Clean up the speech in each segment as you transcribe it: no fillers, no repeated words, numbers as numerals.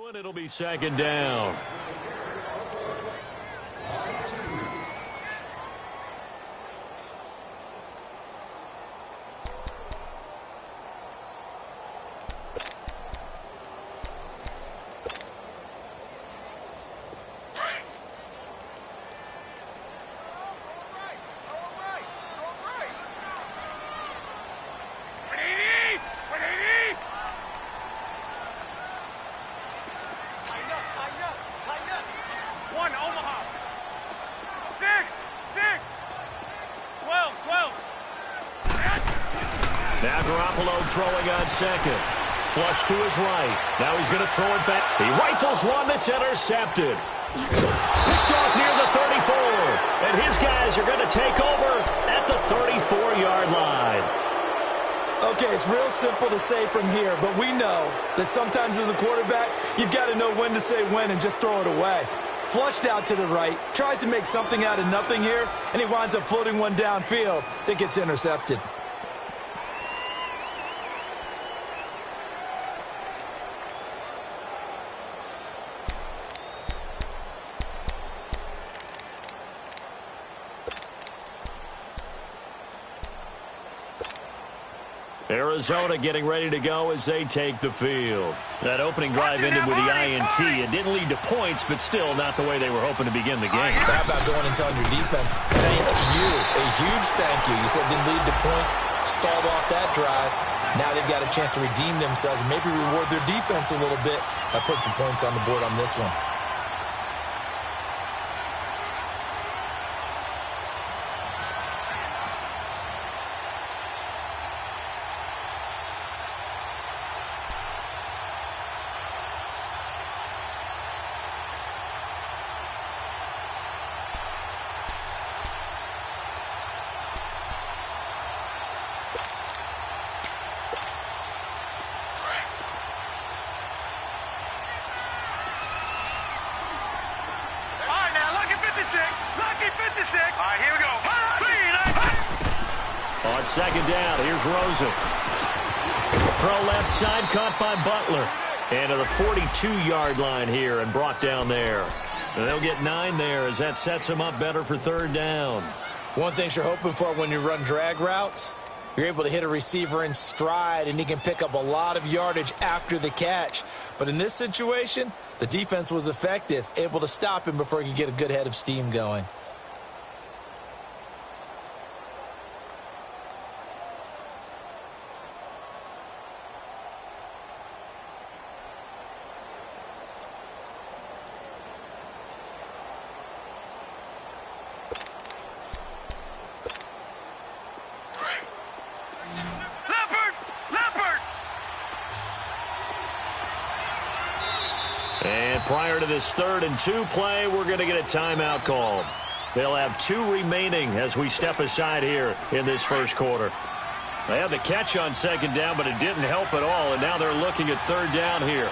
And it'll be second down. Now Garoppolo throwing on second. Flush to his right. Now he's going to throw it back. He rifles one that's intercepted. Picked off near the 34. And his guys are going to take over at the 34-yard line. Okay, it's real simple to say from here, but we know that sometimes as a quarterback, you've got to know when to say when and just throw it away. Flushed out to the right, tries to make something out of nothing here, and he winds up floating one downfield that gets intercepted. Arizona getting ready to go as they take the field. That opening drive ended with the INT. It didn't lead to points, but still not the way they were hoping to begin the game. How about going and telling your defense, thank you, a huge thank you. You said it didn't lead to points, stalled off that drive. Now they've got a chance to redeem themselves and maybe reward their defense a little bit by putting some points on the board on this one. On second down, here's Rosen. Throw left side, caught by Butler. And to the 42-yard line here and brought down there. And they'll get 9 there as that sets them up better for third down. One thing you're hoping for when you run drag routes, you're able to hit a receiver in stride, and he can pick up a lot of yardage after the catch. But in this situation, the defense was effective, able to stop him before he could get a good head of steam going. And prior to this 3rd and 2 play, we're going to get a timeout called. They'll have 2 remaining as we step aside here in this first quarter. They had the catch on second down, but it didn't help at all, and now they're looking at third down here.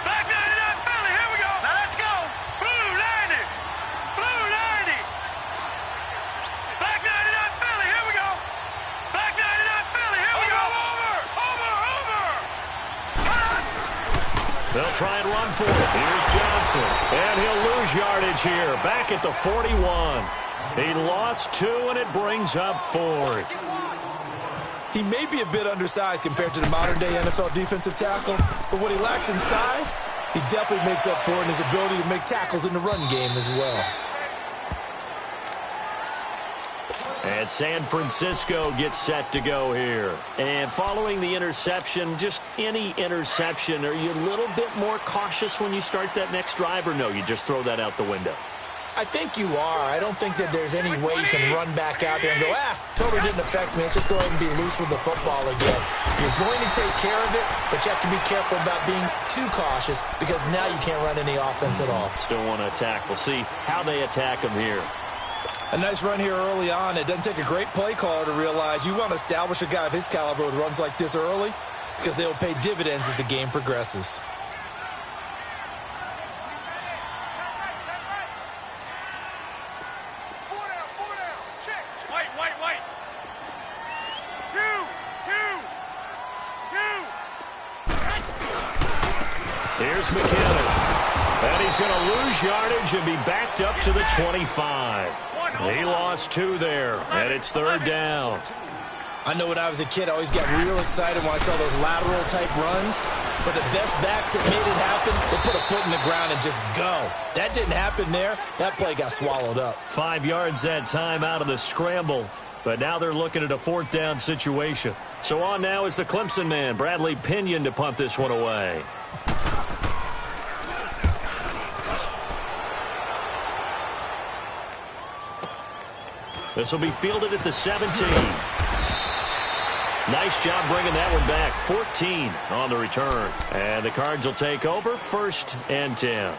Back 99 Philly, here we go. Now let's go. Blue 90. Blue 90. Back 99 Philly, here we go. Back 99 Philly, here we go. Over. They'll try and run for it. Here's Johnson. And he'll lose yardage here. Back at the 41. He lost 2, and it brings up 4th. He may be a bit undersized compared to the modern-day NFL defensive tackle, but what he lacks in size, he definitely makes up for in his ability to make tackles in the run game as well. And San Francisco gets set to go here. And following the interception, just any interception, are you a little bit more cautious when you start that next drive, or no, you just throw that out the window? I think you are. I don't think that there's any way you can run back out there and go, totally didn't affect me. Let's just go ahead and be loose with the football again. You're going to take care of it, but you have to be careful about being too cautious because now you can't run any offense at all. Still want to attack. We'll see how they attack him here. A nice run here early on. It doesn't take a great play caller to realize you want to establish a guy of his caliber with runs like this early because they will pay dividends as the game progresses. Here's McKinnon. And he's going to lose yardage and be backed up to the 25. He lost 2 there, and it's 3rd down. I know when I was a kid, I always got real excited when I saw those lateral-type runs. But the best backs that made it happen, they put a foot in the ground and just go. That didn't happen there. That play got swallowed up. 5 yards that time out of the scramble. But now they're looking at a 4th down situation. So on now is the Clemson man, Bradley Pinion, to punt this one away. This will be fielded at the 17. Nice job bringing that one back. 14 on the return. And the Cards will take over, 1st and 10.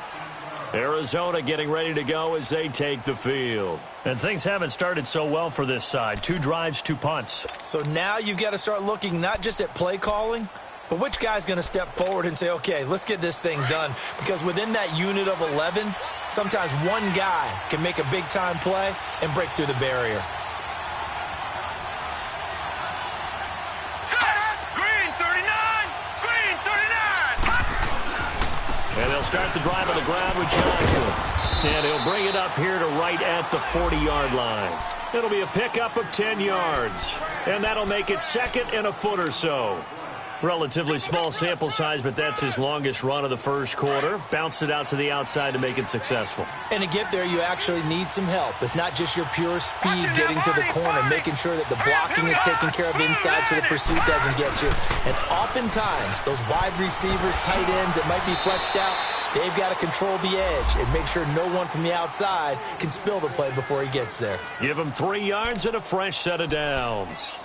Arizona getting ready to go as they take the field. And things haven't started so well for this side. 2 drives, 2 punts. So now you've got to start looking not just at play calling, but which guy's going to step forward and say, okay, let's get this thing done. Because within that unit of 11, sometimes one guy can make a big-time play and break through the barrier. Green 39! Green 39! And they'll start the drive on the ground with Johnson. And he'll bring it up here to right at the 40-yard line. It'll be a pickup of 10 yards. And that'll make it 2nd and a foot or so. Relatively small sample size, but that's his longest run of the first quarter. Bounced it out to the outside to make it successful. And to get there, you actually need some help. It's not just your pure speed getting to the corner, making sure that the blocking is taken care of inside so the pursuit doesn't get you. And oftentimes, those wide receivers, tight ends that might be flexed out, they've got to control the edge and make sure no one from the outside can spill the play before he gets there. Give him 3 yards and a fresh set of downs.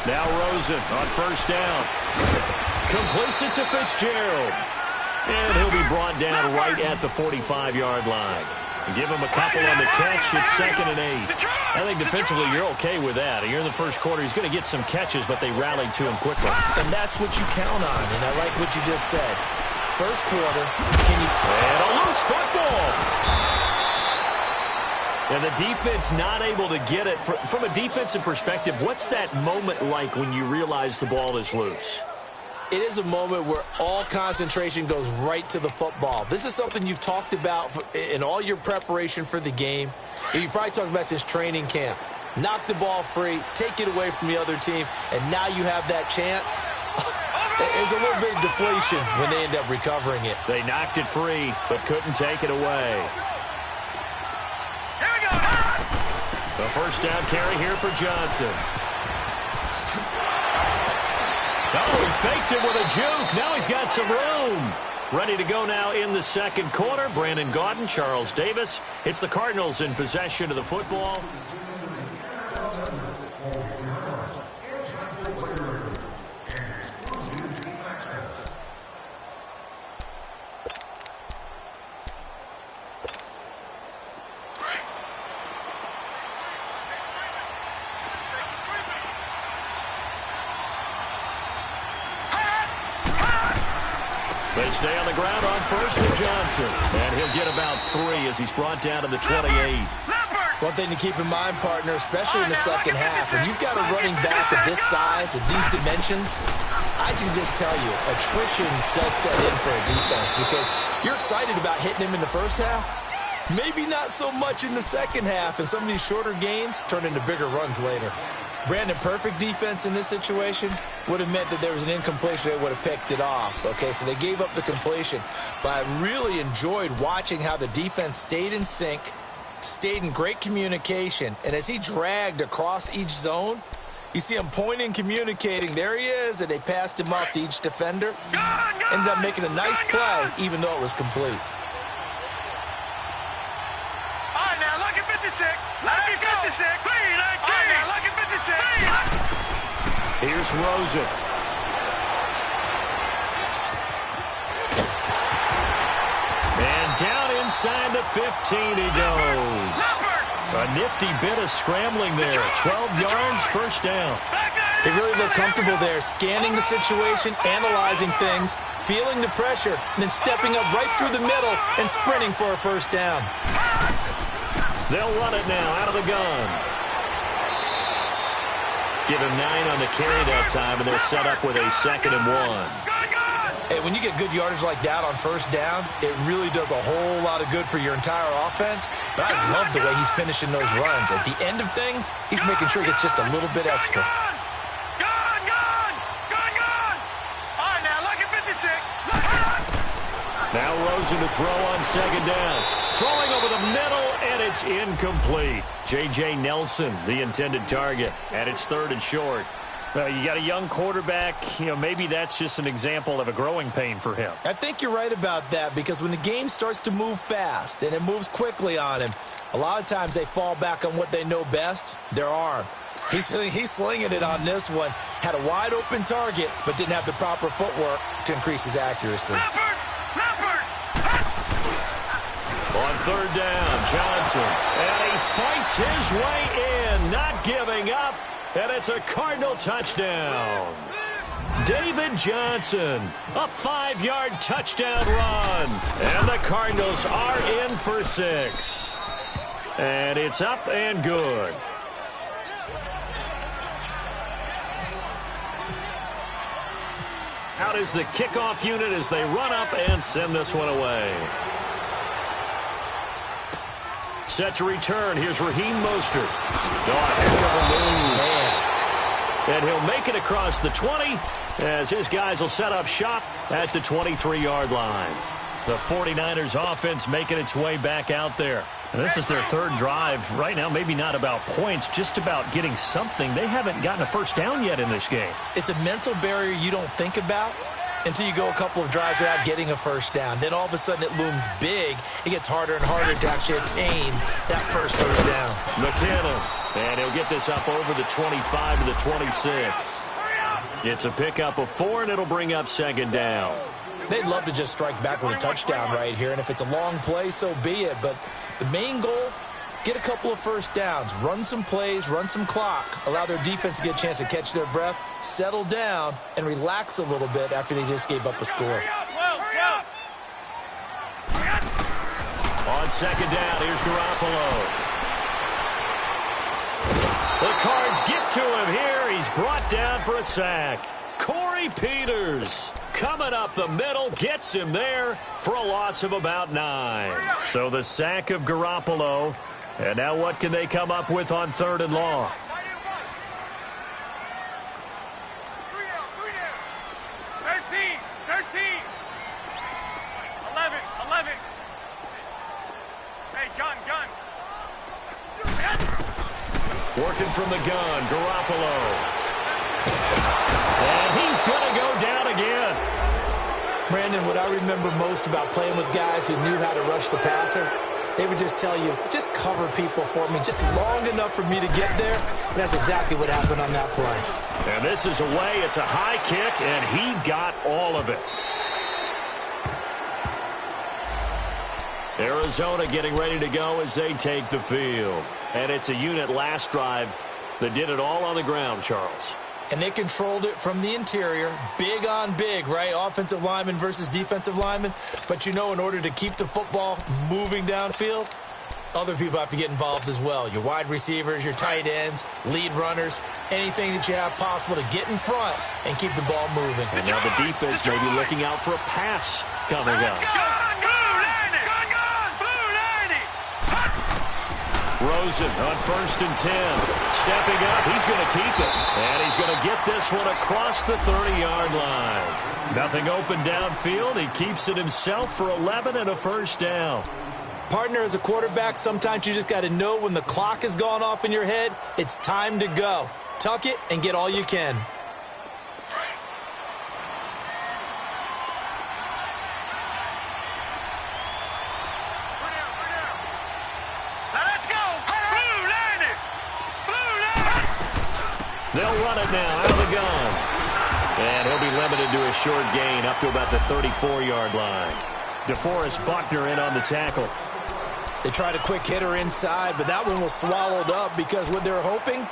Now Rosen on 1st down. Completes it to Fitzgerald. And he'll be brought down right at the 45-yard line. Give him a couple on the catch. It's 2nd and 8. I think defensively you're okay with that. Here in the first quarter, he's going to get some catches, but they rallied to him quickly. And that's what you count on, and I like what you just said. First quarter, can you... And a loose football. And the defense not able to get it. From a defensive perspective, what's that moment like when you realize the ball is loose? It is a moment where all concentration goes right to the football. This is something you've talked about in all your preparation for the game. You probably talked about since training camp. Knock the ball free, take it away from the other team, and now you have that chance. There's a little bit of deflation when they end up recovering it. They knocked it free, but couldn't take it away. Here we go. The first down carry here for Johnson. Oh, he faked it with a juke. Now he's got some room. Ready to go now in the second quarter. Brandon Gaudin, Charles Davis. It's the Cardinals in possession of the football. They stay on the ground on first with Johnson. And he'll get about 3 as he's brought down to the 28. One thing to keep in mind, partner, especially in the second half, when you've got a running back of this size, of these dimensions, I can just tell you, attrition does set in for a defense because you're excited about hitting him in the first half. Maybe not so much in the second half, and some of these shorter gains turn into bigger runs later. Brandon, perfect defense in this situation would have meant that there was an incompletion. They would have picked it off. Okay, so they gave up the completion. But I really enjoyed watching how the defense stayed in sync, stayed in great communication. And as he dragged across each zone, you see him pointing, communicating. There he is, and they passed him off to each defender. Ended up making a nice play, even though it was complete. All right, now, look at 56. Look at 56. 56. Lucky 56. Here's Rosen. And down inside the 15 he goes. A nifty bit of scrambling there. 12 yards, first down. They really look comfortable there, scanning the situation, analyzing things, feeling the pressure, and then stepping up right through the middle and sprinting for a first down. They'll run it now out of the gun. Give him 9 on the carry that time, and they're set up with a 2nd and 1. Hey, when you get good yardage like that on first down, it really does a whole lot of good for your entire offense. But I love the way he's finishing those runs. At the end of things, he's making sure he gets just a little bit extra. Now Rosen to throw on 2nd down. Throwing over the middle, and it's incomplete. J.J. Nelson, the intended target, and it's 3rd and short. Well, you got a young quarterback. Maybe that's just an example of a growing pain for him. I think you're right about that, because when the game starts to move fast and it moves quickly on him, a lot of times they fall back on what they know best, their arm. He's slinging it on this one. Had a wide open target, but didn't have the proper footwork to increase his accuracy. On 3rd down, Johnson. And he fights his way in, not giving up. And it's a Cardinal touchdown. David Johnson, a 5-yard touchdown run. And the Cardinals are in for 6. And it's up and good. Out is the kickoff unit as they run up and send this one away. Set to return. Here's Raheem Mostert. Heck of a move. And he'll make it across the 20 as his guys will set up shop at the 23-yard line. The 49ers offense making its way back out there. And this is their 3rd drive. Right now, maybe not about points, just about getting something. They haven't gotten a first down yet in this game. It's a mental barrier you don't think about until you go a couple of drives without getting a first down. Then all of a sudden it looms big. It gets harder and harder to actually attain that first down. McKinnon, and he'll get this up over the 25 to the 26. It's a pickup of 4, and it'll bring up 2nd down. They'd love to just strike back with a touchdown right here, and if it's a long play, so be it. But the main goal, get a couple of first downs, run some plays, run some clock, allow their defense to get a chance to catch their breath, settle down, and relax a little bit after they just gave up a score. On 2nd down, here's Garoppolo. The Cards get to him here. He's brought down for a sack. Corey Peters coming up the middle, gets him there for a loss of about 9. So the sack of Garoppolo. And now what can they come up with on 3rd and long? Working from the gun, Garoppolo. And he's going to go down again. Brandon, what I remember most about playing with guys who knew how to rush the passer, they would just tell you, just cover people for me, just long enough for me to get there. And that's exactly what happened on that play. And this is away. It's a high kick, and he got all of it. Arizona getting ready to go as they take the field. And it's a unit last drive that did it all on the ground, Charles. And they controlled it from the interior, big on big, right? Offensive lineman versus defensive lineman. But you know, in order to keep the football moving downfield, other people have to get involved as well. Your wide receivers, your tight ends, lead runners, anything that you have possible to get in front and keep the ball moving. And now the defense may be looking out for a pass coming up. Rosen on 1st and 10. Stepping up, he's going to keep it. And he's going to get this one across the 30-yard line. Nothing open downfield. He keeps it himself for 11 and a first down. Partner, as a quarterback, sometimes you just got to know when the clock has gone off in your head, it's time to go. Tuck it and get all you can. They'll run it now out of the gun. And he'll be limited to a short gain up to about the 34-yard line. DeForest Buckner in on the tackle. They tried a quick hitter inside, but that one was swallowed up because what they're hoping,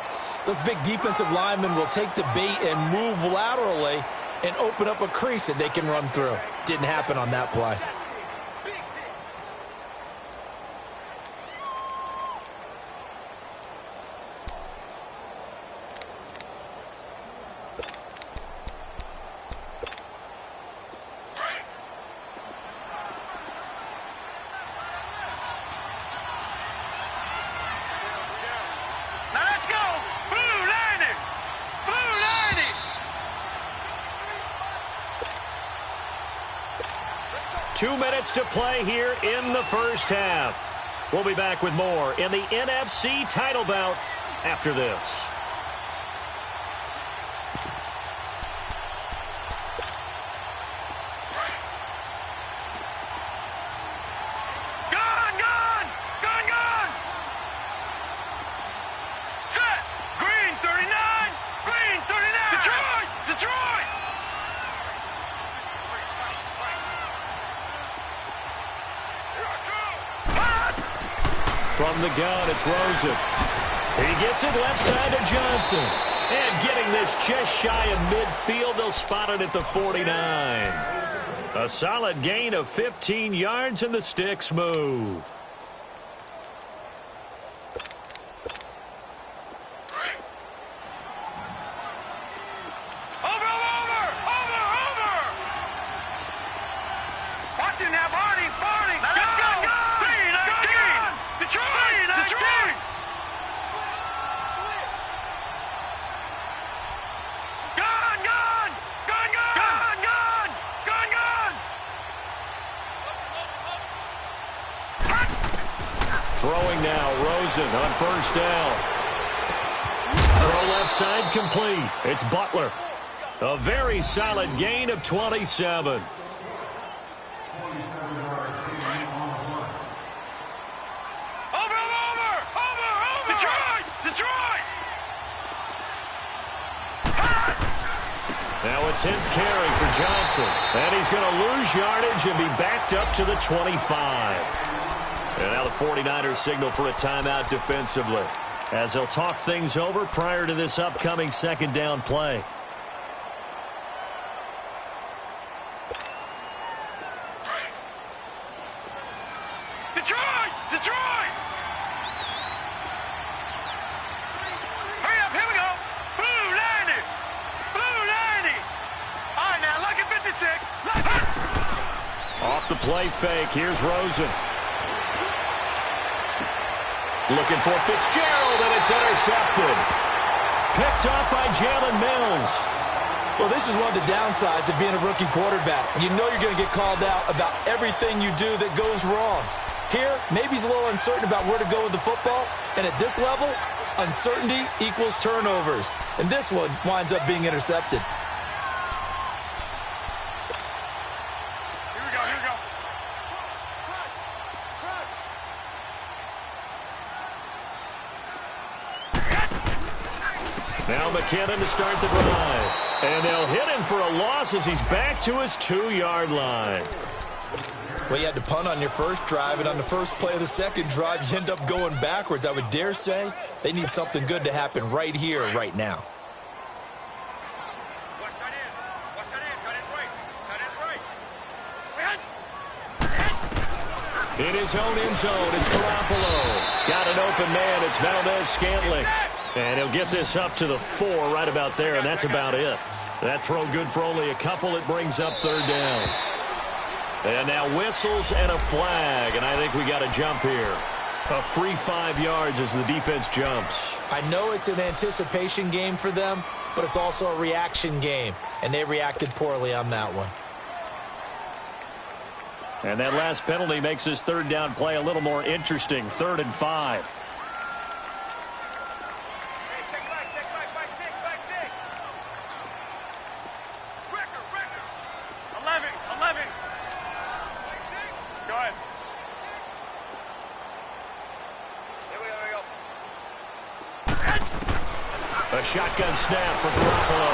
those big defensive linemen will take the bait and move laterally and open up a crease that they can run through. Didn't happen on that play. Now let's go. Blue line it. Blue line it. 2 minutes to play here in the first half. We'll be back with more in the NFC title bout after this. Gone, gone. Gone, gone. Set. Green 39. Green 39. Detroit. Detroit. From the gun, it's Rosen. He gets it left side to Johnson. And getting this just shy of midfield, they'll spot it at the 49. A solid gain of 15 yards, and the sticks move. Over. Watch it now, Barney. Now let's go. 3-19. Detroit. Gone. Throwing now, Rosen on first down. Throw left side complete. It's Butler. A very solid gain of 27. Over. Detroit. Now a 10th carry for Johnson. And he's going to lose yardage and be backed up to the 25. And now the 49ers signal for a timeout defensively, as they'll talk things over prior to this upcoming second down play. Detroit. Hurry up, here we go. Blue 90. All right, now look at 56. Off the play fake, here's Rosen. Looking for Fitzgerald, and it's intercepted. Picked off by Jalen Mills. Well, this is one of the downsides of being a rookie quarterback. You know you're going to get called out about everything you do that goes wrong. Here, maybe he's a little uncertain about where to go with the football, and at this level, uncertainty equals turnovers. And this one winds up being intercepted. Here we go. Now McKinnon to start the drive. And they'll hit him for a loss as he's back to his 2-yard line. Well, you had to punt on your first drive, and on the first play of the second drive, you end up going backwards. I would dare say they need something good to happen right here, right now. Watch that in. Tight end's right. In his own end zone, it's Garoppolo. Got an open man, it's Valdez-Scantling. And he'll get this up to the 4 right about there, and that's about it. That throw good for only a couple. It brings up third down. And now whistles and a flag, and I think we got a jump here. A free 5 yards as the defense jumps. I know it's an anticipation game for them, but it's also a reaction game, and they reacted poorly on that one. And that last penalty makes this third down play a little more interesting. 3rd and 5. A shotgun snap for Garoppolo.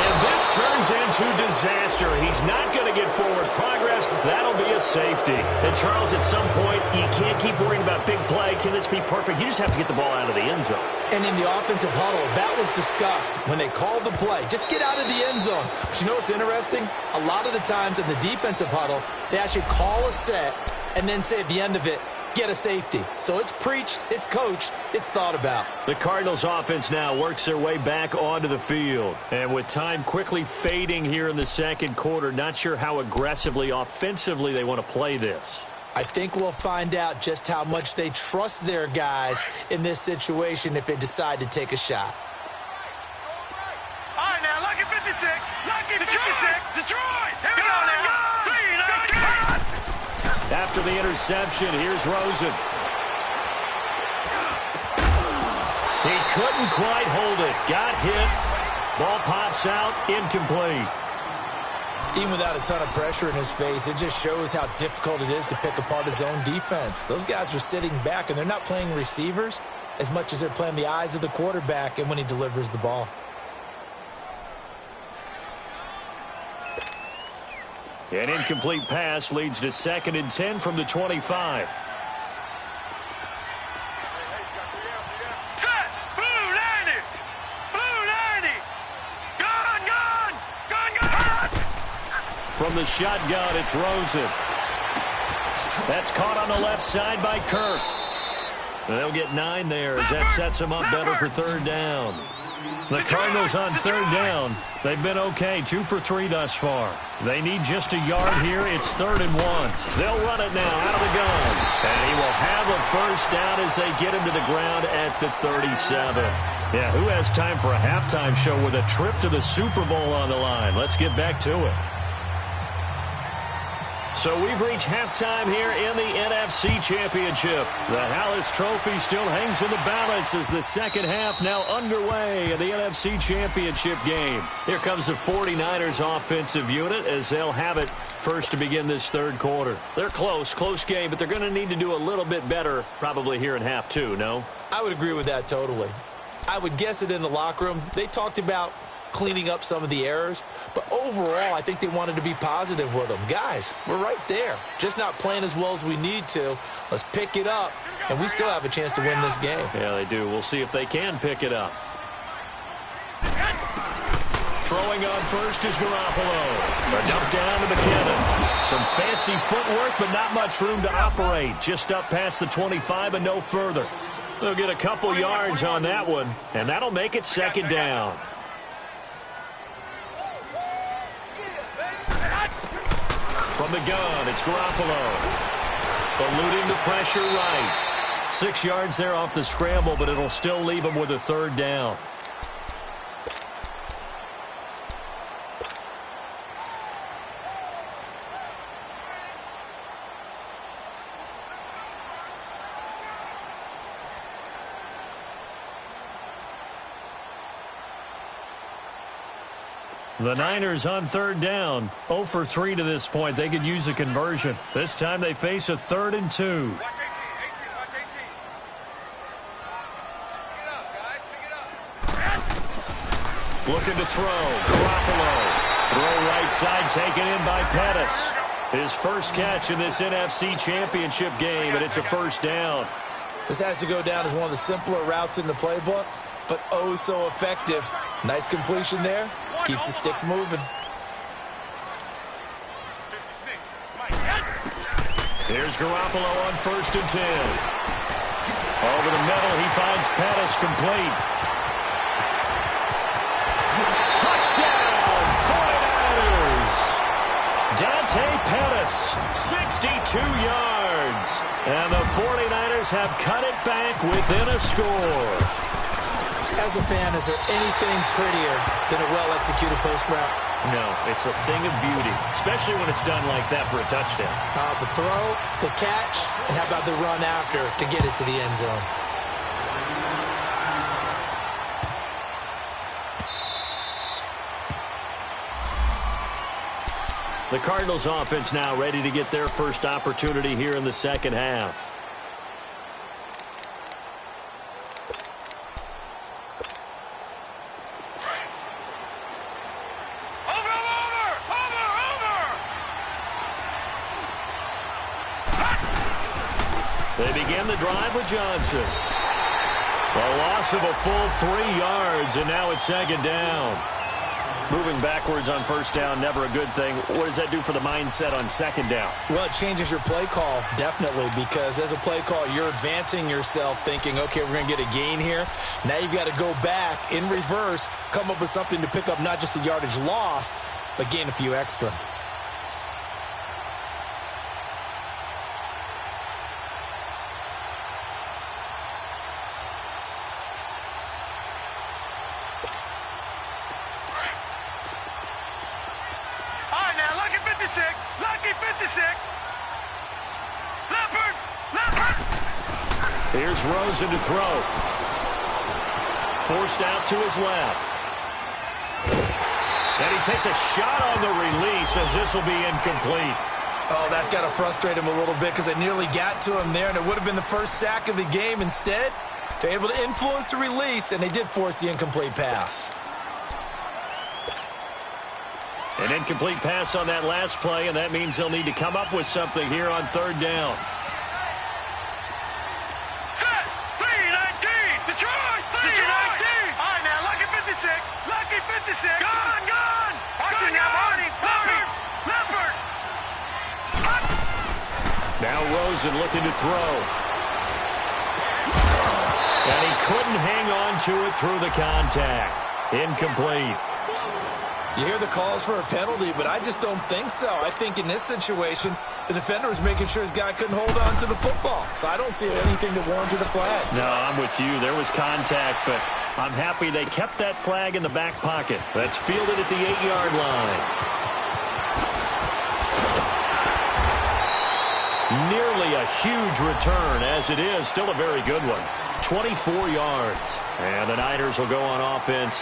And this turns into disaster. He's not going to get forward progress. That'll be a safety. And, Charles, at some point, you can't keep worrying about big play. Can this be perfect? You just have to get the ball out of the end zone. And in the offensive huddle, that was discussed when they called the play. Just get out of the end zone. But you know what's interesting? A lot of the times in the defensive huddle, they actually call a set and then say at the end of it, get a safety. So it's preached, it's coached, it's thought about. The Cardinals offense now works their way back onto the field. And with time quickly fading here in the second quarter, not sure how aggressively, offensively they want to play this. I think we'll find out just how much they trust their guys in this situation if they decide to take a shot. All right, now, lucky 56. Lucky 56. Detroit. Here we go now. After the interception, here's Rosen. He couldn't quite hold it. Got hit. Ball pops out. Incomplete. Even without a ton of pressure in his face, it just shows how difficult it is to pick apart his own defense. Those guys are sitting back, and they're not playing receivers as much as they're playing the eyes of the quarterback and when he delivers the ball. An incomplete pass leads to 2nd and 10 from the 25. Set. Blue 90. Blue 90. Gone, gone. Gone, gone. From the shotgun, it's Rosen. That's caught on the left side by Kirk. They'll get 9 there as that sets them up better for 3rd down. The Cardinals on 3rd down. They've been okay, 2 for 3 thus far. They need just a yard here. It's 3rd and 1. They'll run it now out of the gun. And he will have a first down as they get him to the ground at the 37. Yeah, who has time for a halftime show with a trip to the Super Bowl on the line? Let's get back to it. So we've reached halftime here in the NFC Championship. The Hallis Trophy still hangs in the balance as the second half now underway in the NFC Championship game. Here comes the 49ers offensive unit as they'll have it first to begin this 3rd quarter. They're close game, but they're going to need to do a little bit better probably here in half 2, no? I would agree with that totally. I would guess it in the locker room. They talked about cleaning up some of the errors, but overall I think they wanted to be positive with them. Guys, we're right there, just not playing as well as we need to. Let's pick it up, and we still have a chance to win this game. Yeah, they do. We'll see if they can pick it up. Throwing on first is Garoppolo. A dump down to McKinnon. Some fancy footwork, but not much room to operate. Just up past the 25 and no further. They'll get a couple yards on that one, and that'll make it 2nd down. From the gun, it's Garoppolo. Eluding the pressure right. 6 yards there off the scramble, but it'll still leave him with a 3rd down. The Niners on 3rd down. 0 for 3 to this point. They could use a conversion. This time they face a 3rd and 2. Watch 18. Watch 18. Pick it up, guys. Pick it up. Looking to throw. Garoppolo. Throw right side taken in by Pettis. His first catch in this NFC Championship game, and it's a 1st down. This has to go down as one of the simpler routes in the playbook, but oh so effective. Nice completion there. Keeps the sticks moving. 56. Here's Garoppolo on 1st and 10. Over the middle, he finds Pettis complete. Touchdown, 49ers! Dante Pettis, 62 yards. And the 49ers have cut it back within a score. As a fan, is there anything prettier than a well-executed post route? No, it's a thing of beauty, especially when it's done like that for a touchdown. The throw, the catch, and how about the run after to get it to the end zone? The Cardinals offense now ready to get their first opportunity here in the second half. They begin the drive with Johnson. A loss of a full 3 yards, and now it's second down. Moving backwards on first down, never a good thing. What does that do for the mindset on second down? Well, it changes your play call, definitely, because as a play call, you're advancing yourself thinking, okay, we're going to get a gain here. Now you've got to go back in reverse, come up with something to pick up not just the yardage lost, but gain a few extra. Lucky 56. Leopard. Here's Rosen to throw. Forced out to his left. And he takes a shot on the release as this will be incomplete. Oh, that's got to frustrate him a little bit because it nearly got to him there, and it would have been the first sack of the game. Instead, they're able to influence the release, and they did force the incomplete pass. An incomplete pass on that last play, and that means they'll need to come up with something here on third down. Set! 3-19! Detroit! 3-19! All right, now, Lucky 56. Lucky 56. Gone! Watching now, Barney. Leopard! Now Rosen looking to throw. And he couldn't hang on to it through the contact. Incomplete. You hear the calls for a penalty, but I just don't think so. I think in this situation, the defender was making sure his guy couldn't hold on to the football. So I don't see anything that warranted a flag. No, I'm with you. There was contact, but I'm happy they kept that flag in the back pocket. That's fielded at the 8-yard line. Nearly a huge return, as it is. Still a very good one. 24 yards. And the Niners will go on offense.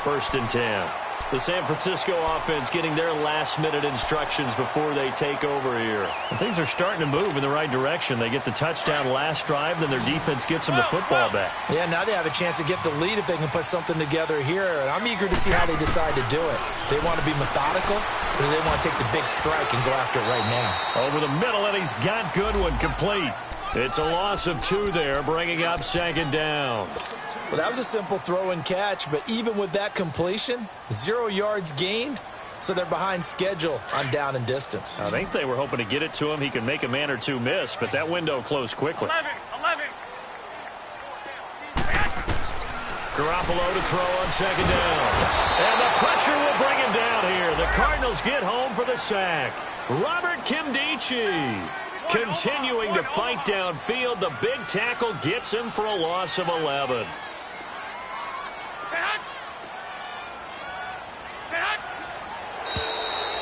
1st and 10. The San Francisco offense getting their last-minute instructions before they take over here. And things are starting to move in the right direction. They get the touchdown last drive, then their defense gets them the football back. Yeah, now they have a chance to get the lead if they can put something together here. And I'm eager to see how they decide to do it. They want to be methodical, or do they want to take the big strike and go after it right now? Over the middle, and he's got Goodwin complete. It's a loss of 2 there, bringing up second down. Well, that was a simple throw and catch, but even with that completion, 0 yards gained, so they're behind schedule on down and distance. I think they were hoping to get it to him. He can make a man or two miss, but that window closed quickly. 11. Garoppolo to throw on second down. And the pressure will bring him down here. The Cardinals get home for the sack. Robert Nkemdiche continuing to fight downfield. The big tackle gets him for a loss of 11.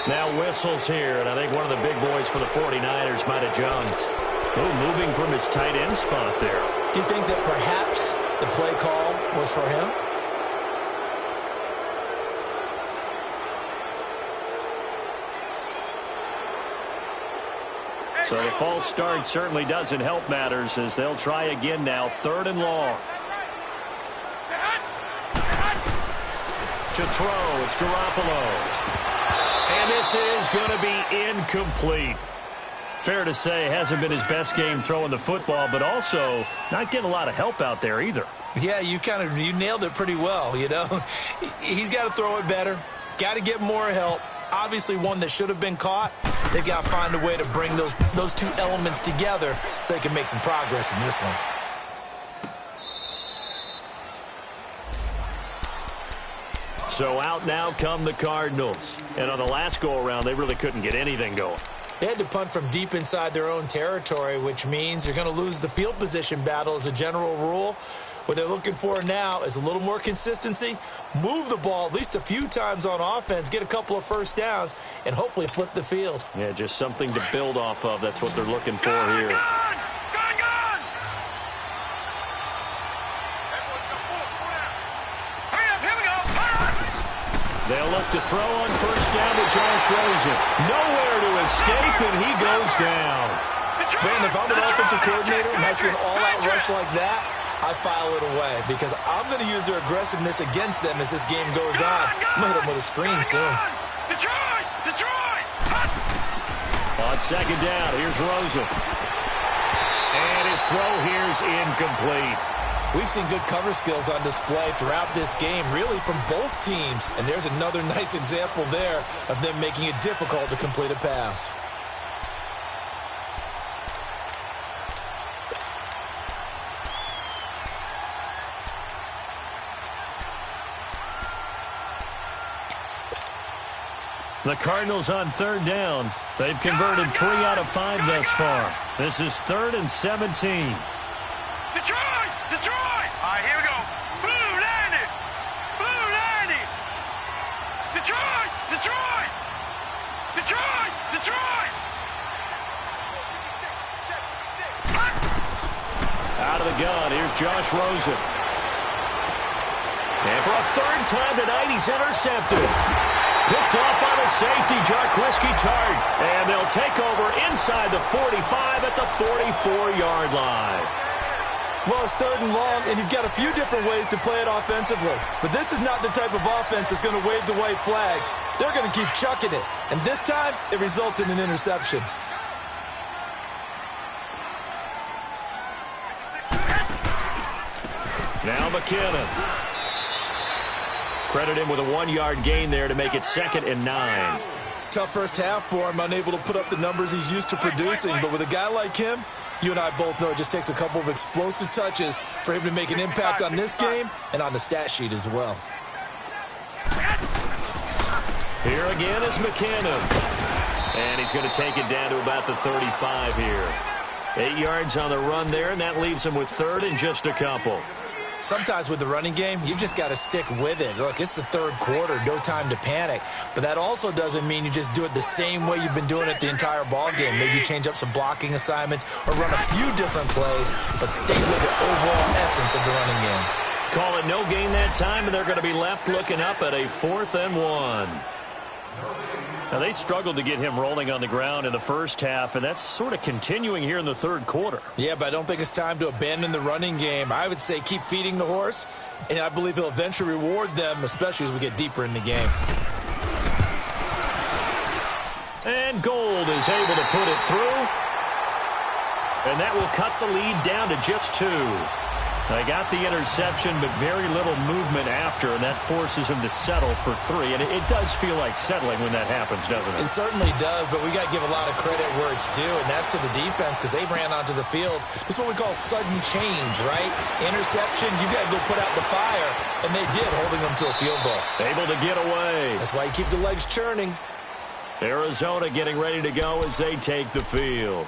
Now whistles here, and I think one of the big boys for the 49ers might have jumped. Oh, moving from his tight end spot there. Do you think that perhaps the play call was for him? So the false start certainly doesn't help matters as they'll try again now, 3rd and long. To throw, it's Garoppolo. And this is going to be incomplete. Fair to say, hasn't been his best game throwing the football, but also not getting a lot of help out there either. Yeah, you nailed it pretty well, you know. He's got to throw it better, got to get more help. Obviously one that should have been caught. They've got to find a way to bring those two elements together so they can make some progress in this one. So out now come the Cardinals. And on the last go-around, they really couldn't get anything going. They had to punt from deep inside their own territory, which means you're going to lose the field position battle as a general rule. What they're looking for now is a little more consistency, move the ball at least a few times on offense, get a couple of first downs, and hopefully flip the field. Yeah, just something to build off of. That's what they're looking for here. Gone! Hurry up, here we go! They'll look to throw on first down to Josh Rosen. Nowhere to escape, and he goes down. Man, if I'm an offensive coordinator and I see an all-out rush like that, I file it away because I'm going to use their aggressiveness against them as this game goes on. I'm going to hit them with a screen soon. Detroit! On second down, here's Rosen. And his throw here's incomplete. We've seen good cover skills on display throughout this game, really from both teams. And there's another nice example there of them making it difficult to complete a pass. The Cardinals on third down. They've converted 3 out of 5 thus far. This is 3rd and 17. Detroit! Detroit! All right, here we go. Blue 90! Blue 90! Detroit! Detroit! Detroit! Detroit! Out of the gun, here's Josh Rosen. And for a 3rd time tonight, he's intercepted. Picked off by the safety, Jarquiski Tartt. And they'll take over inside the 45 at the 44-yard line. Well, it's 3rd and long, and you've got a few different ways to play it offensively. But this is not the type of offense that's going to wave the white flag. They're going to keep chucking it. And this time, it results in an interception. Now McKinnon. Credit him with a 1-yard gain there to make it 2nd and 9. Tough first half for him, unable to put up the numbers he's used to producing. But with a guy like him, you and I both know it just takes a couple of explosive touches for him to make an impact on this game and on the stat sheet as well. Here again is McKinnon. And he's going to take it down to about the 35 here. 8 yards on the run there, and that leaves him with 3rd and just a couple. Sometimes with the running game, you've just got to stick with it. Look, it's the 3rd quarter, no time to panic. But that also doesn't mean you just do it the same way you've been doing it the entire ball game. Maybe change up some blocking assignments or run a few different plays, but stay with the overall essence of the running game. Call it no gain that time, and they're going to be left looking up at a 4th and 1. Now, they struggled to get him rolling on the ground in the first half, and that's sort of continuing here in the 3rd quarter. Yeah, but I don't think it's time to abandon the running game. I would say keep feeding the horse, and I believe he'll eventually reward them, especially as we get deeper in the game. And Gold is able to put it through, and that will cut the lead down to just 2. They got the interception, but very little movement after, and that forces him to settle for 3. And it does feel like settling when that happens, doesn't it? It certainly does, but we got to give a lot of credit where it's due, and that's to the defense because they ran onto the field. This is what we call sudden change, right? Interception, you got to go put out the fire, and they did, holding them to a field goal. Able to get away. That's why you keep the legs churning. Arizona getting ready to go as they take the field.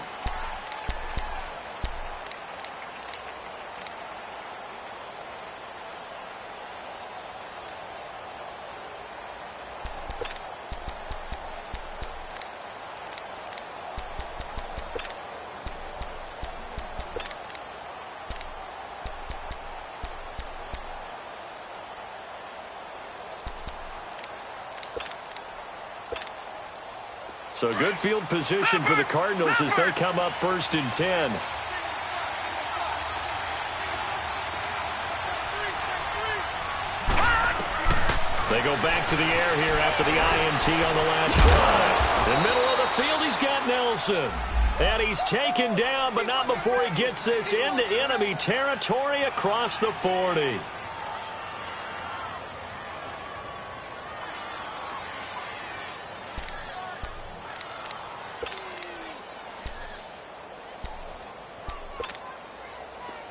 So good field position for the Cardinals as they come up 1st and 10. They go back to the air here after the INT on the last drive. In the middle of the field, he's got Nelson. And he's taken down, but not before he gets this into enemy territory across the 40.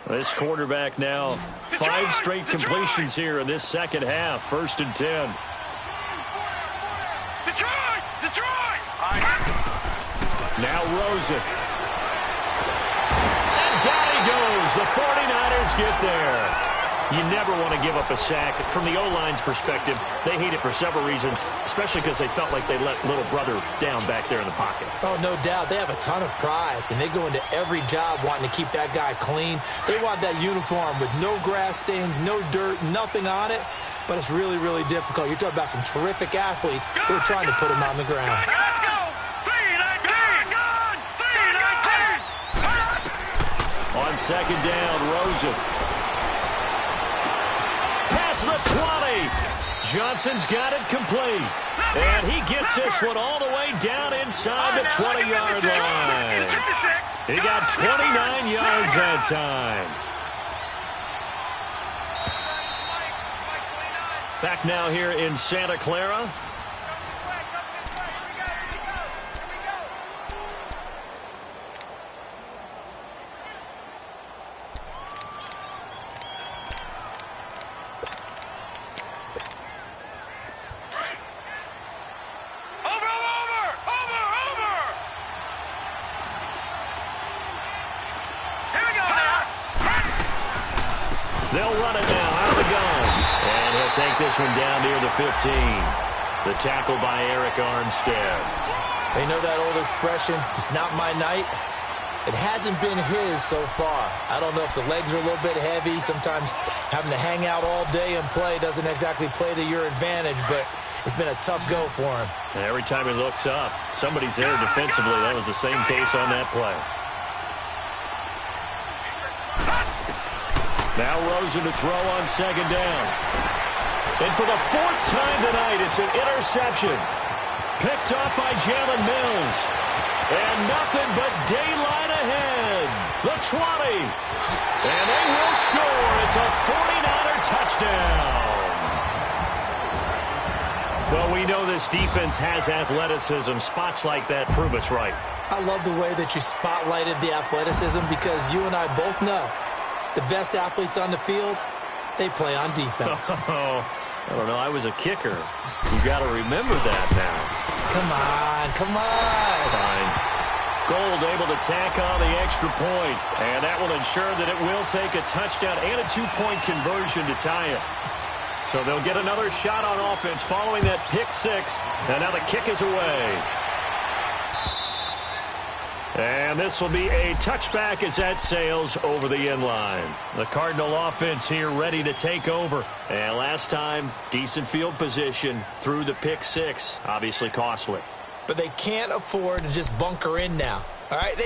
This quarterback now 5 straight completions here in this second half. 1st and 10. Detroit! Detroit! Now Rosen. And down he goes. The 49ers get there. You never want to give up a sack. From the O-line's perspective, they hate it for several reasons, especially because they felt like they let little brother down back there in the pocket. Oh, no doubt. They have a ton of pride, and they go into every job wanting to keep that guy clean. They want that uniform with no grass stains, no dirt, nothing on it. But it's really, really difficult. You're talking about some terrific athletes who are trying to put him on the ground. Let's go! 3-19! 3-19! On 2nd down, Rosen. Past the 20. Johnson's got it complete. And he gets this one all the way down inside the 20-yard line. He got 29 yards that time. Back now here in Santa Clara. They'll run it now out of the gun. And he'll take this one down near the 15. The tackle by Eric Armstead. They know that old expression, it's not my night. It hasn't been his so far. I don't know if the legs are a little bit heavy. Sometimes having to hang out all day and play doesn't exactly play to your advantage, but it's been a tough go for him. And every time he looks up, somebody's there defensively. That was the same case on that play. Now Rosen to throw on second down. And for the fourth time tonight, it's an interception. Picked up by Jalen Mills. And nothing but daylight ahead. The 20. And they will score. It's a 49er touchdown. Well, we know this defense has athleticism. Spots like that prove us right. I love the way that you spotlighted the athleticism because you and I both know the best athletes on the field, they play on defense. Oh, I don't know. I was a kicker. You got to remember that now. Come on, come on. Fine. Gold able to tack on the extra point, and that will ensure that it will take a touchdown and a two-point conversion to tie it. So they'll get another shot on offense following that pick six, and now the kick is away. And this will be a touchback as that sails over the end line. The Cardinal offense here ready to take over. And last time, decent field position through the pick six. Obviously costly. But they can't afford to just bunker in now. All right,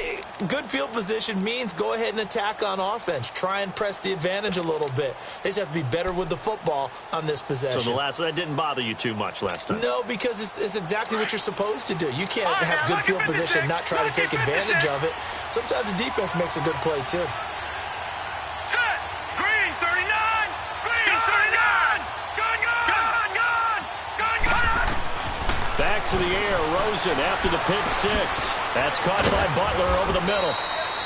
good field position means go ahead and attack on offense. Try and press the advantage a little bit. They just have to be better with the football on this possession. So that didn't bother you too much last time? No, because it's exactly what you're supposed to do. You can't have good field position, not try to take advantage of it. Sometimes the defense makes a good play, too. Set! Green 39! Green 39! Gun, gun! Gun, gun! Gun, gun! Back to the air, Rosen after the pick six. That's caught by Butler over the middle.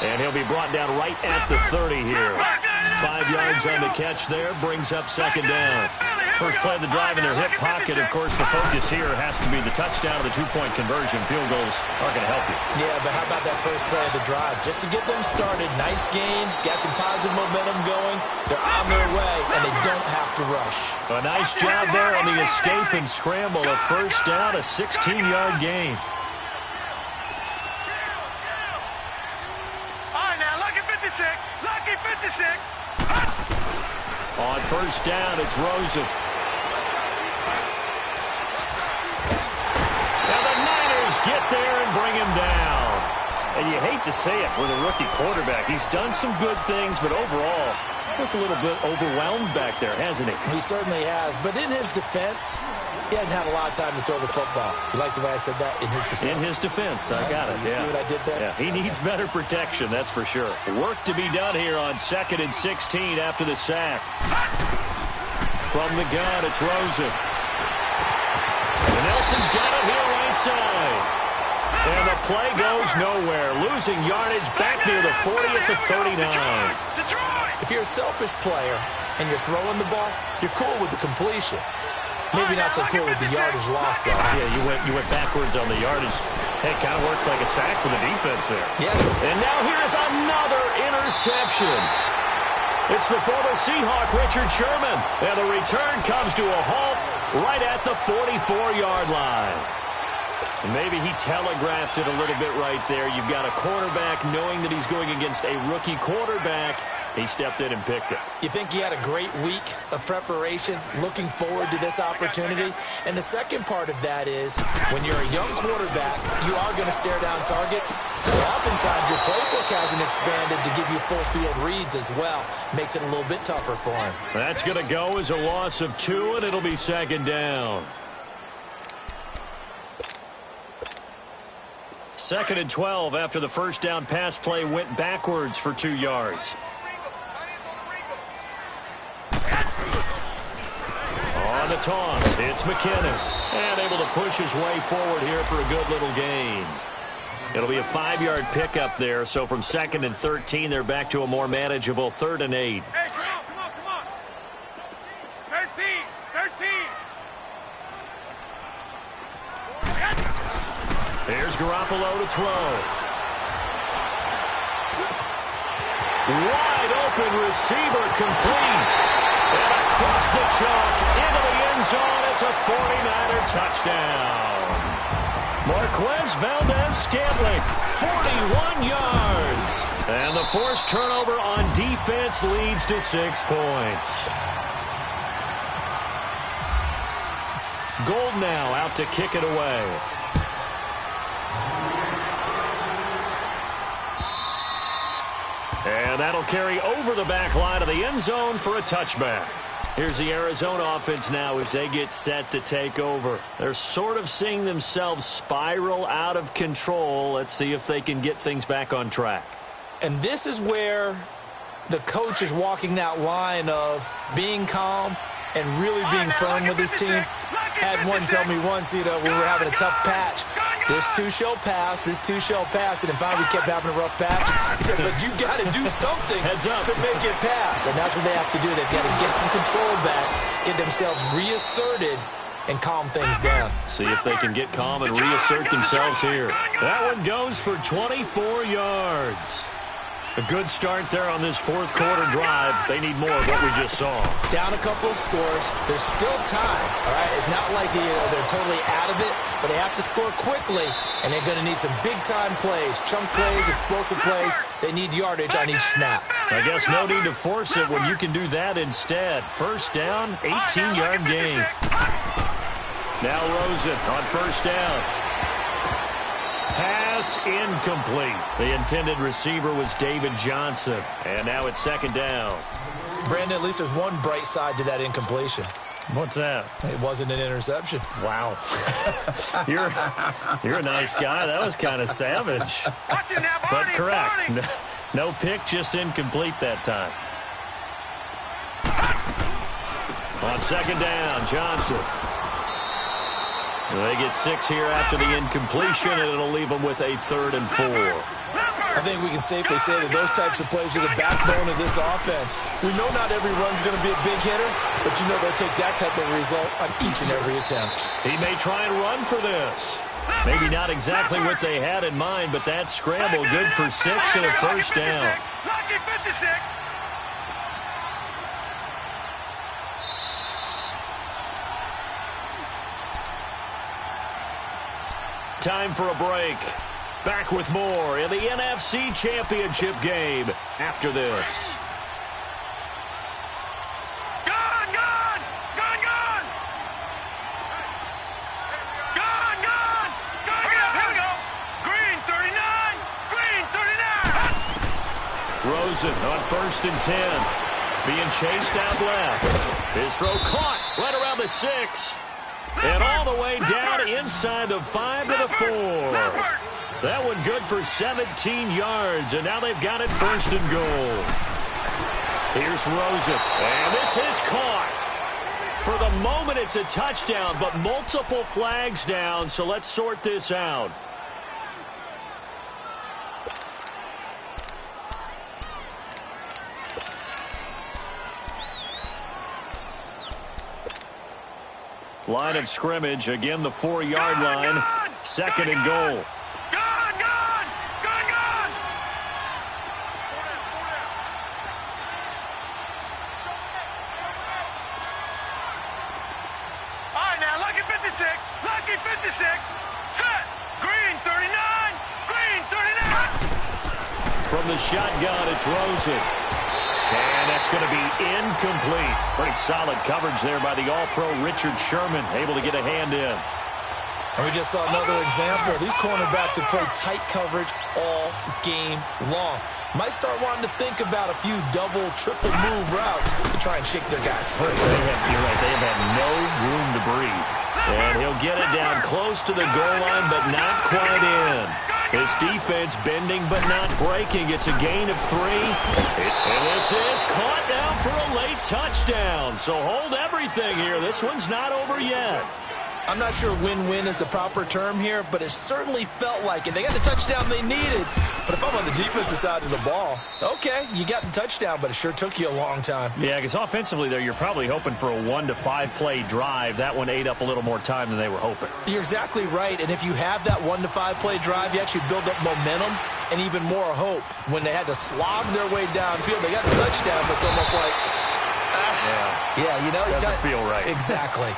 And he'll be brought down right at the 30 here. 5 yards on the catch there, brings up second down. First play of the drive in their hip pocket. Of course, the focus here has to be the touchdown of the two-point conversion. Field goals are going to help you. Yeah, but how about that first play of the drive? Just to get them started, nice game, got some positive momentum going. They're on their way, and they don't have to rush. A nice job there on the escape and scramble. A first down, a 16-yard gain. All right, now, lucky 56. Lucky 56. On first down, it's Rosen. Now the Niners get there and bring him down. And you hate to say it with a rookie quarterback. He's done some good things, but overall, looked a little bit overwhelmed back there, hasn't he? He certainly has. But in his defense, he hadn't had a lot of time to throw the football. You like the way I said that? In his defense. In his defense. I got it. You see what I did there? Yeah, he needs better protection, that's for sure. Work to be done here on 2nd and 16 after the sack. From the gun, it's Rosen. And Nelson's got it here right side. And the play goes nowhere. Losing yardage back near the 40 at the 39. If you're a selfish player and you're throwing the ball, you're cool with the completion. Maybe not so cool with the yardage loss, though. Yeah, you went backwards on the yardage. Hey, kind of works like a sack for the defense there. Yes. And now here's another interception. It's the former Seahawk, Richard Sherman. And the return comes to a halt right at the 44-yard line. And maybe he telegraphed it a little bit right there. You've got a quarterback knowing that he's going against a rookie quarterback. He stepped in and picked it. You think he had a great week of preparation, looking forward to this opportunity? And the second part of that is, when you're a young quarterback, you are going to stare down targets. Oftentimes, your playbook hasn't expanded to give you full field reads as well. Makes it a little bit tougher for him. That's going to go as a loss of 2, and it'll be second down. 2nd and 12 after the first down pass play went backwards for 2 yards. On the toss, it's McKinnon. And able to push his way forward here for a good little gain. It'll be a 5-yard pickup there, so from 2nd and 13, they're back to a more manageable 3rd and 8. Hey, come on. 13. Here's Garoppolo to throw. Wide open receiver complete. And across the chalk into the end zone. It's a 49er touchdown. Marquez Valdez-Scantling, 41 yards. And the forced turnover on defense leads to 6 points. Gold now out to kick it away. And that'll carry over the back line of the end zone for a touchback. Here's the Arizona offense now as they get set to take over. They're sort of seeing themselves spiral out of control. Let's see if they can get things back on track. And this is where the coach is walking that line of being calm and really being firm with his team. Had one tell me once, we were having a tough patch. This too shall pass, and then finally kept having a rough patch. He said, but you got to do something to make it pass. And that's what they have to do. They've got to get some control back, get themselves reasserted, and calm things down. See if they can get calm and reassert themselves here. That one goes for 24 yards. A good start there on this 4th quarter drive. They need more of what we just saw. Down a couple of scores. There's still time, all right? It's not like they're totally out of it, but they have to score quickly, and they're going to need some big-time plays, chunk plays, explosive plays. They need yardage on each snap. I guess no need to force it when you can do that instead. First down, 18-yard gain. Now Rosen on first down. Pass incomplete. The intended receiver was David Johnson. And now it's 2nd down. Brandon, at least there's one bright side to that incompletion. What's that? It wasn't an interception. Wow. You're a nice guy. That was kind of savage. But correct. No pick, just incomplete that time. On 2nd down, Johnson. They get 6 here after the incompletion, and it'll leave them with a 3rd and 4. I think we can safely say that those types of plays are the backbone of this offense. We know not every run's going to be a big hitter, but you know they'll take that type of result on each and every attempt. He may try and run for this. Maybe not exactly what they had in mind, but that scramble good for 6 and a first down. Lucky 56. Time for a break. Back with more in the NFC Championship game after this. Gone! Here we go. Green 39. Rosen on 1st and 10. Being chased out left. His throw caught right around the 6. And all the way down inside the 5 to the 4. That one good for 17 yards, and now they've got it 1st and goal. Here's Rosen, and this is caught. For the moment, it's a touchdown, but multiple flags down, so let's sort this out. Line of scrimmage, again the 4-yard line, 2nd and goal. Lucky 56. Set. Green 39. From the shotgun, it's Rosen. And that's going to be incomplete. Pretty solid coverage there by the All-Pro Richard Sherman, able to get a hand in. And we just saw another example. These cornerbacks have played tight coverage all game long. Might start wanting to think about a few double, triple move routes to try and shake their guys free. You're right. They have had no room to breathe. And he'll get it down close to the goal line, but not quite in. His defense bending but not breaking. It's a gain of 3. And this is caught now for a late touchdown. So hold everything here. This one's not over yet. I'm not sure win-win is the proper term here, but it certainly felt like it. They got the touchdown they needed. But if I'm on the defensive side of the ball, okay, you got the touchdown, but it sure took you a long time. Yeah, because offensively there, you're probably hoping for a 1 to 5 play drive. That one ate up a little more time than they were hoping. You're exactly right, and if you have that 1 to 5 play drive, you actually build up momentum and even more hope. When they had to slog their way downfield, they got the touchdown, but it's almost like, yeah, you know. Doesn't feel right. Exactly.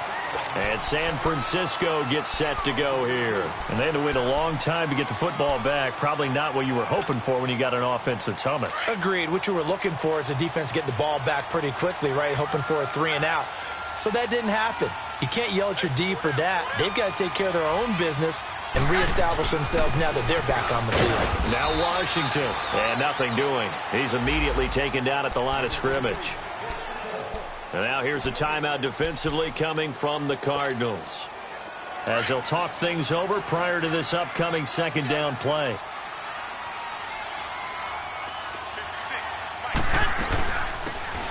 And San Francisco gets set to go here. And they had to wait a long time to get the football back. Probably not what you were hoping for when you got an offense that's humming. Agreed. What you were looking for is the defense getting the ball back pretty quickly, right? Hoping for a 3 and out. So that didn't happen. You can't yell at your D for that. They've got to take care of their own business and reestablish themselves now that they're back on the field. Now Washington. And nothing doing. He's immediately taken down at the line of scrimmage. And now here's a timeout defensively coming from the Cardinals, as they'll talk things over prior to this upcoming second down play.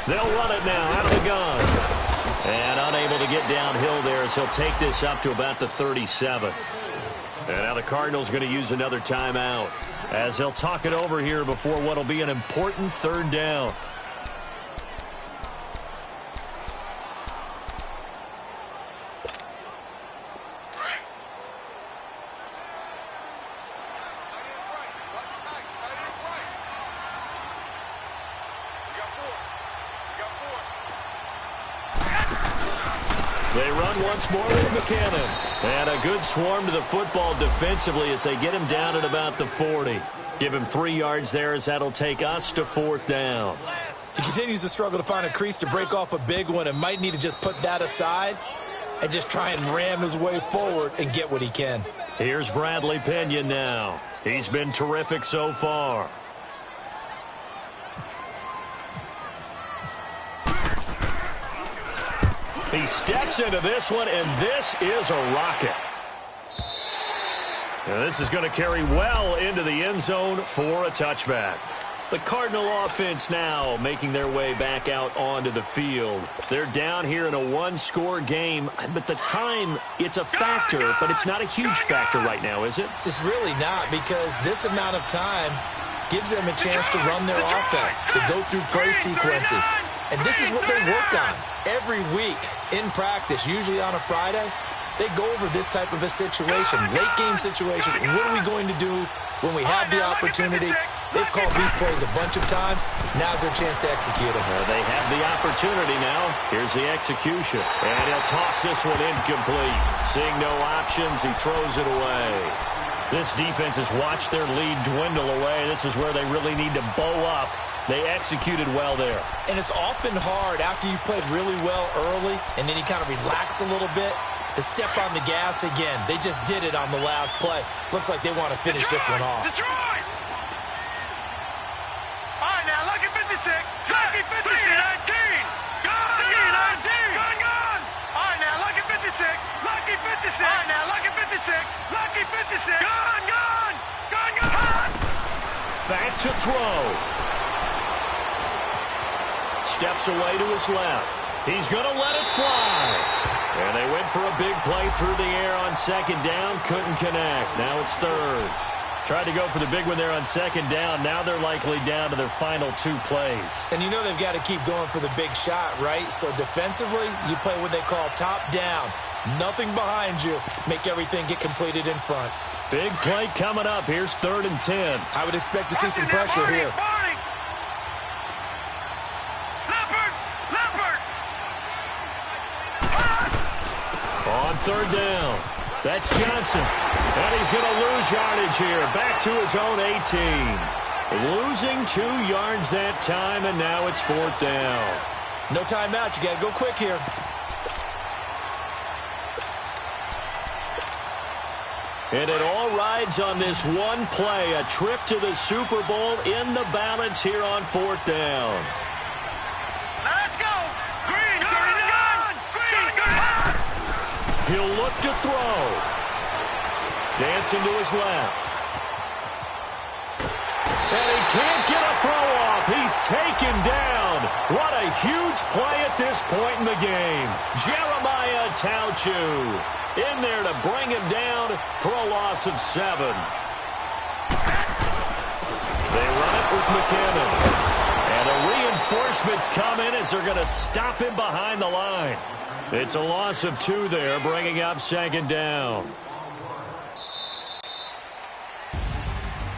They'll run it now out of the gun. And unable to get downhill there as he'll take this up to about the 37. And now the Cardinals going to use another timeout, as they'll talk it over here before what will be an important third down. They run once more with McKinnon. And a good swarm to the football defensively as they get him down at about the 40. Give him 3 yards there as that'll take us to 4th down. He continues to struggle to find a crease to break off a big one and might need to just put that aside and just try and ram his way forward and get what he can. Here's Bradley Pinion now. He's been terrific so far. He steps into this one, and this is a rocket. And this is going to carry well into the end zone for a touchback. The Cardinal offense now making their way back out onto the field. They're down here in a 1-score game, but the time, it's a factor, but it's not a huge factor right now, is it? It's really not, because this amount of time gives them a chance to run their offense, to go through play sequences. And this is what they work on every week in practice, usually on a Friday. They go over this type of a situation, late game situation. What are we going to do when we have the opportunity? They've called these plays a bunch of times. Now's their chance to execute them. They have the opportunity now. Here's the execution. And he'll toss this one incomplete. Seeing no options, he throws it away. This defense has watched their lead dwindle away. This is where they really need to bow up. They executed well there. And it's often hard after you've played really well early and then you kind of relax a little bit to step on the gas again. They just did it on the last play. Looks like they want to finish this one off. Detroit! All right, now, lucky 56. Lucky 56. 19. Gone. 19. Gone. All right, now, lucky 56. Lucky 56. All right, now, lucky 56. Lucky 56. Gone. Back to throw. Steps away to his left. He's going to let it fly. And they went for a big play through the air on second down. Couldn't connect. Now it's third. Tried to go for the big one there on second down. Now they're likely down to their final 2 plays. And you know they've got to keep going for the big shot, right? So defensively, you play what they call top down. Nothing behind you. Make everything get completed in front. Big play coming up. Here's 3rd and 10. I would expect to see some pressure here. On 3rd down, that's Johnson. And he's going to lose yardage here. Back to his own 18. Losing 2 yards that time, and now it's 4th down. No timeout. You got to go quick here. And it all rides on this one play, a trip to the Super Bowl in the balance here on 4th down. Let's go. Green, gun. Green. He'll look to throw. Dancing to his left. And he can't get a throw off. He's taken down. What a huge play at this point in the game. Jeremiah Tauchu in there to bring him down for a loss of 7. They run it with McKinnon. And the reinforcements come in as they're going to stop him behind the line. It's a loss of 2 there, bringing up 2nd down.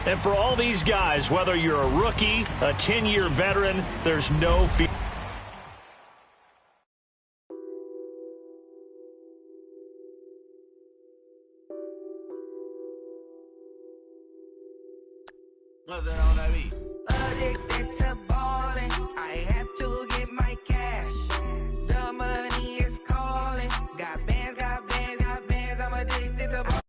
And for all these guys, whether you're a rookie, a 10-year veteran, there's no fear. Addicted to ballin', I have to get my cash. The money is calling. Got bands, I'm addicted to ballin'.